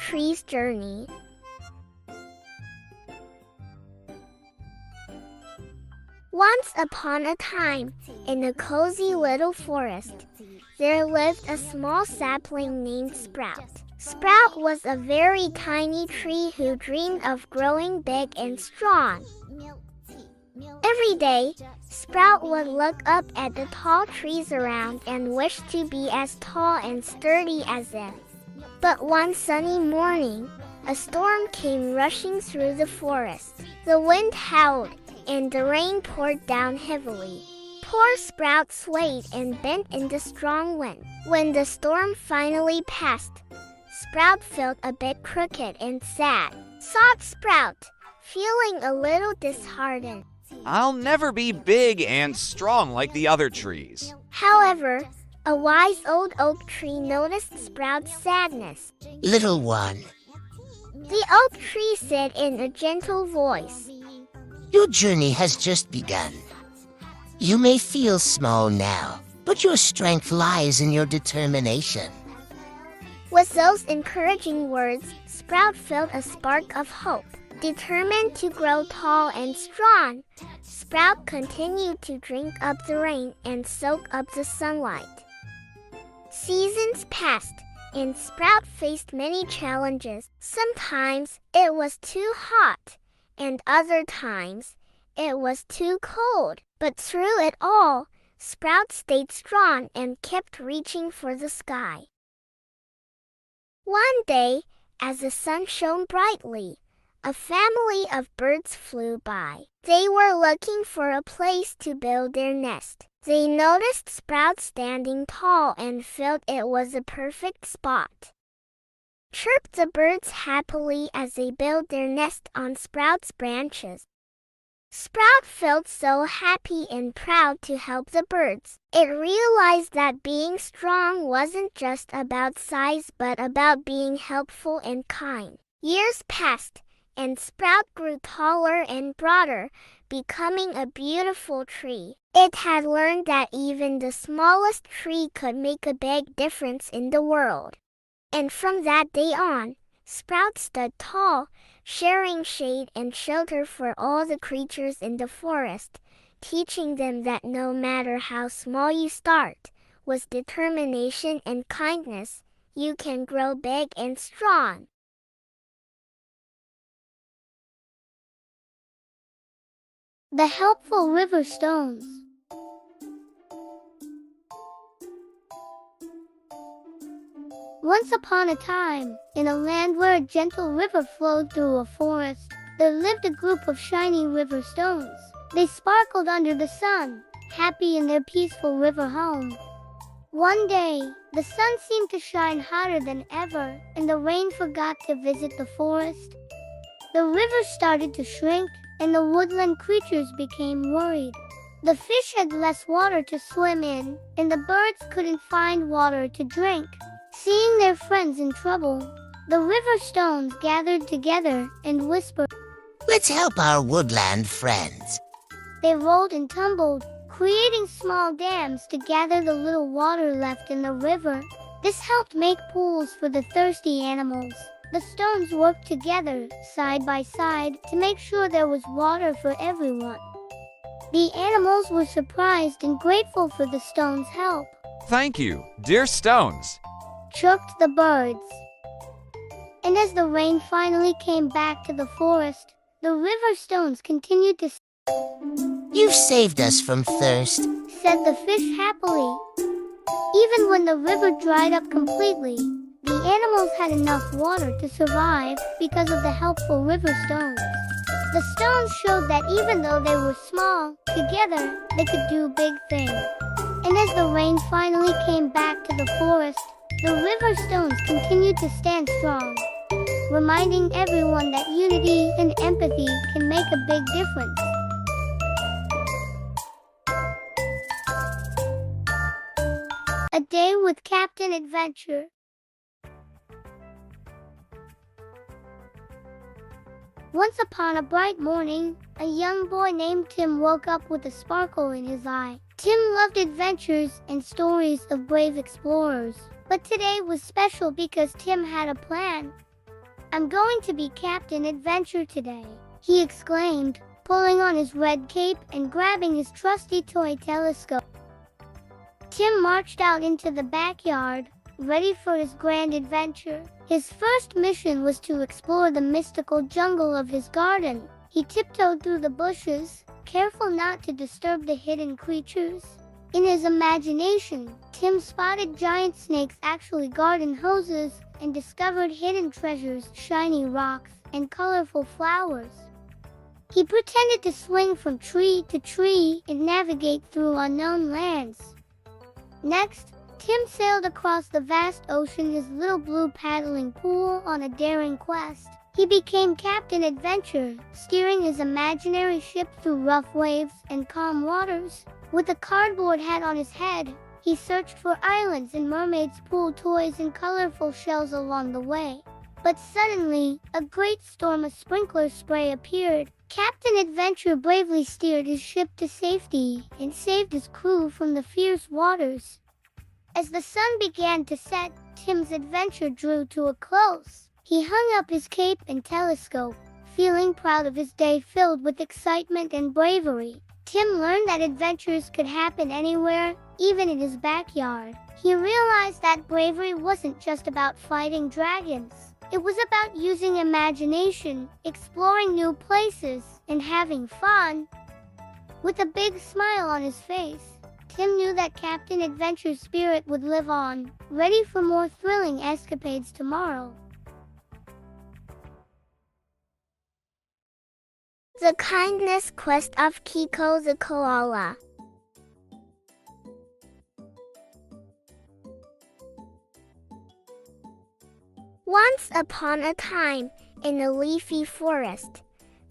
tree's journey. Once upon a time, in a cozy little forest, there lived a small sapling named Sprout. Sprout was a very tiny tree who dreamed of growing big and strong. Every day, Sprout would look up at the tall trees around and wish to be as tall and sturdy as them. But one sunny morning, a storm came rushing through the forest. The wind howled, and the rain poured down heavily. Poor Sprout swayed and bent in the strong wind. When the storm finally passed, Sprout felt a bit crooked and sad. Sobbed Sprout, feeling a little disheartened. I'll never be big and strong like the other trees. However, a wise old oak tree noticed Sprout's sadness. Little one, The oak tree said in a gentle voice, your journey has just begun. You may feel small now, but your strength lies in your determination. With those encouraging words, Sprout felt a spark of hope. Determined to grow tall and strong, Sprout continued to drink up the rain and soak up the sunlight. Seasons passed, and Sprout faced many challenges. Sometimes it was too hot, and other times it was too cold. But through it all, Sprout stayed strong and kept reaching for the sky. One day, as the sun shone brightly, a family of birds flew by. They were looking for a place to build their nest. They noticed Sprout standing tall and felt it was a perfect spot. Chirped the birds happily as they built their nest on Sprout's branches. Sprout felt so happy and proud to help the birds. It realized that being strong wasn't just about size but about being helpful and kind. Years passed, and Sprout grew taller and broader, becoming a beautiful tree. It had learned that even the smallest tree could make a big difference in the world. And from that day on, Sprout stood tall, sharing shade and shelter for all the creatures in the forest, teaching them that no matter how small you start, with determination and kindness, you can grow big and strong. The helpful river stones. Once upon a time, in a land where a gentle river flowed through a forest, there lived a group of shiny river stones. They sparkled under the sun, happy in their peaceful river home. One day, the sun seemed to shine hotter than ever, and the rain forgot to visit the forest. The river started to shrink, and the woodland creatures became worried. The fish had less water to swim in, and the birds couldn't find water to drink. Seeing their friends in trouble, the river stones gathered together and whispered, Let's help our woodland friends. They rolled and tumbled, creating small dams to gather the little water left in the river. This helped make pools for the thirsty animals. The stones worked together, side by side, to make sure there was water for everyone. The animals were surprised and grateful for the stones' help. Thank you, dear stones. Chirped the birds. And as the rain finally came back to the forest, the river stones continued to You've saved us from thirst, said the fish happily. Even when the river dried up completely, the animals had enough water to survive because of the helpful river stones. The stones showed that even though they were small, together they could do big things. And as the rain finally came back to the forest, the river stones continued to stand strong, reminding everyone that unity and empathy can make a big difference. A day with Captain Adventure. Once upon a bright morning, a young boy named Tim woke up with a sparkle in his eye. Tim loved adventures and stories of brave explorers. But today was special because Tim had a plan. I'm going to be Captain Adventure today, he exclaimed, pulling on his red cape and grabbing his trusty toy telescope. Tim marched out into the backyard, ready for his grand adventure. His first mission was to explore the mystical jungle of his garden. He tiptoed through the bushes, careful not to disturb the hidden creatures. In his imagination, Tim spotted giant snakes, actually garden hoses, and discovered hidden treasures, shiny rocks, and colorful flowers. He pretended to swing from tree to tree and navigate through unknown lands. Next, Tim sailed across the vast ocean, his little blue paddling pool, on a daring quest. He became Captain Adventure, steering his imaginary ship through rough waves and calm waters. With a cardboard hat on his head, he searched for islands and mermaids' pool toys and colorful shells along the way. But suddenly, a great storm of sprinkler spray appeared. Captain Adventure bravely steered his ship to safety and saved his crew from the fierce waters. As the sun began to set, Tim's adventure drew to a close. He hung up his cape and telescope, feeling proud of his day filled with excitement and bravery. Tim learned that adventures could happen anywhere, even in his backyard. He realized that bravery wasn't just about fighting dragons. It was about using imagination, exploring new places, and having fun. With a big smile on his face, Tim knew that Captain Adventure's spirit would live on, ready for more thrilling escapades tomorrow. The Kindness Quest of Kiko the Koala. Once upon a time, in a leafy forest,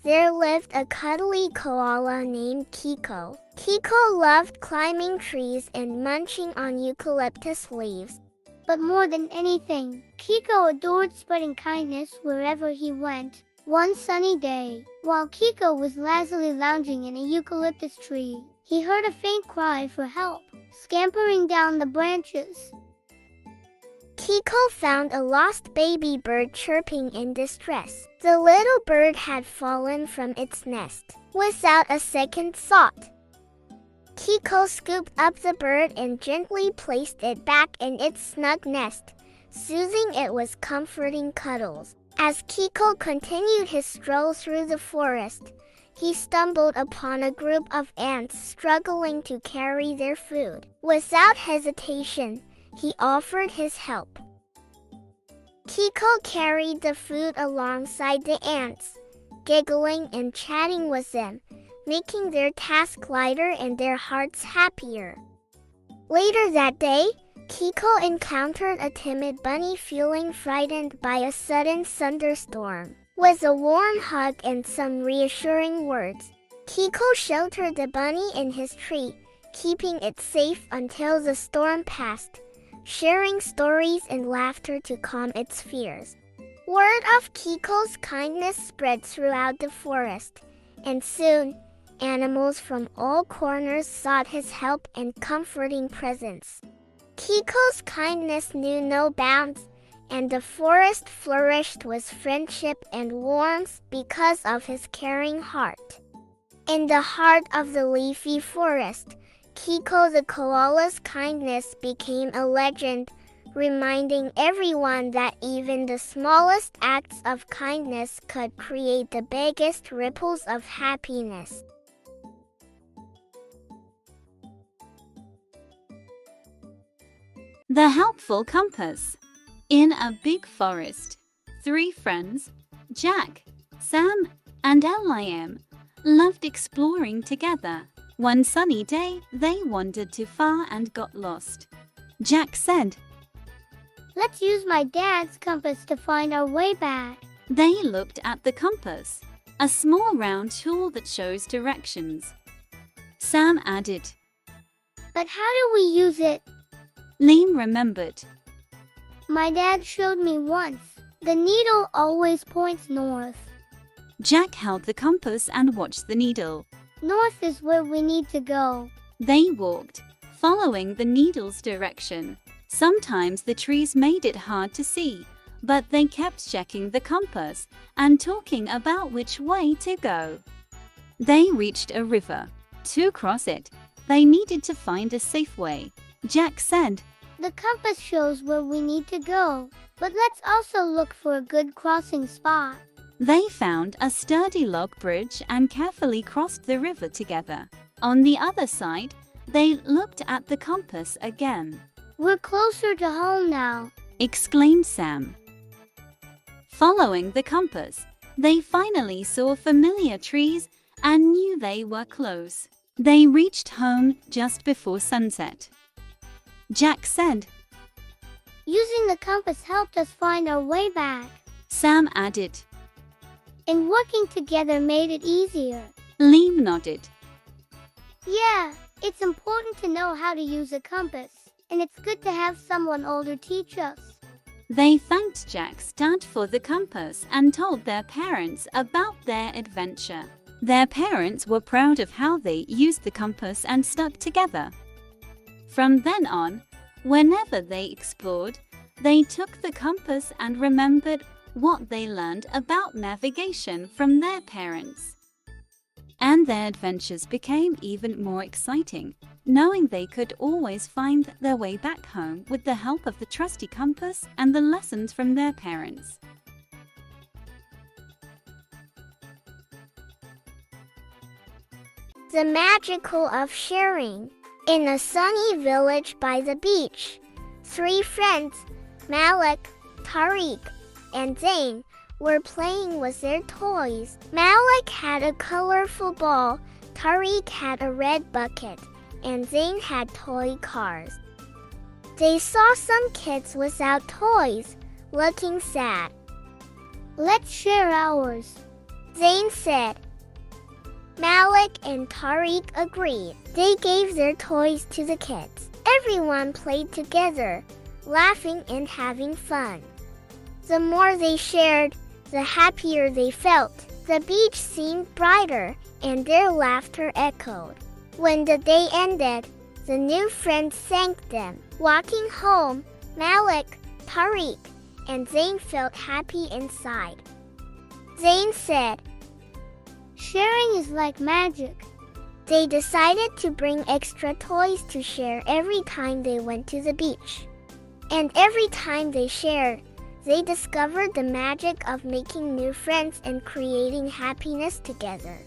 there lived a cuddly koala named Kiko. Kiko loved climbing trees and munching on eucalyptus leaves. But more than anything, Kiko adored spreading kindness wherever he went. One sunny day, while Kiko was lazily lounging in a eucalyptus tree, he heard a faint cry for help, scampering down the branches. Kiko found a lost baby bird chirping in distress. The little bird had fallen from its nest. Without a second thought, Kiko scooped up the bird and gently placed it back in its snug nest, soothing it with comforting cuddles. As Kiko continued his stroll through the forest, he stumbled upon a group of ants struggling to carry their food. Without hesitation, he offered his help. Kiko carried the food alongside the ants, giggling and chatting with them, making their task lighter and their hearts happier. Later that day, Kiko encountered a timid bunny feeling frightened by a sudden thunderstorm. With a warm hug and some reassuring words, Kiko sheltered the bunny in his tree, keeping it safe until the storm passed, sharing stories and laughter to calm its fears. Word of Kiko's kindness spread throughout the forest, and soon, animals from all corners sought his help and comforting presence. Kiko's kindness knew no bounds, and the forest flourished with friendship and warmth because of his caring heart. In the heart of the leafy forest, Kiko the koala's kindness became a legend, reminding everyone that even the smallest acts of kindness could create the biggest ripples of happiness. The Helpful Compass. In a big forest, 3 friends, Jack, Sam, and L.I.M., loved exploring together. One sunny day, they wandered too far and got lost. Jack said, "Let's use my dad's compass to find our way back." They looked at the compass, a small round tool that shows directions. Sam added, "But how do we use it?" Liam remembered. "My dad showed me once. The needle always points north." Jack held the compass and watched the needle. "North is where we need to go." They walked, following the needle's direction. Sometimes the trees made it hard to see, but they kept checking the compass and talking about which way to go. They reached a river. To cross it, they needed to find a safe way. Jack said, "The compass shows where we need to go, but let's also look for a good crossing spot." They found a sturdy log bridge and carefully crossed the river together. On the other side, they looked at the compass again. "We're closer to home now," exclaimed Sam. Following the compass, they finally saw familiar trees and knew they were close. They reached home just before sunset. Jack said, "Using the compass helped us find our way back." Sam added. "And working together made it easier." Liam nodded. "Yeah, it's important to know how to use a compass, and it's good to have someone older teach us." They thanked Jack's dad for the compass and told their parents about their adventure. Their parents were proud of how they used the compass and stuck together. From then on, whenever they explored, they took the compass and remembered what they learned about navigation from their parents. And their adventures became even more exciting, knowing they could always find their way back home with the help of the trusty compass and the lessons from their parents. The magical of sharing. In a sunny village by the beach, 3 friends, Malik, Tariq, and Zain, were playing with their toys. Malik had a colorful ball, Tariq had a red bucket, and Zain had toy cars. They saw some kids without toys, looking sad. "Let's share ours," Zain said. Malik and Tariq agreed. They gave their toys to the kids. Everyone played together, laughing and having fun. The more they shared, the happier they felt. The beach seemed brighter, and their laughter echoed. When the day ended, the new friends thanked them. Walking home, Malik, Tariq, and Zain felt happy inside. Zain said, "Sharing is like magic." They decided to bring extra toys to share every time they went to the beach. And every time they shared, they discovered the magic of making new friends and creating happiness together.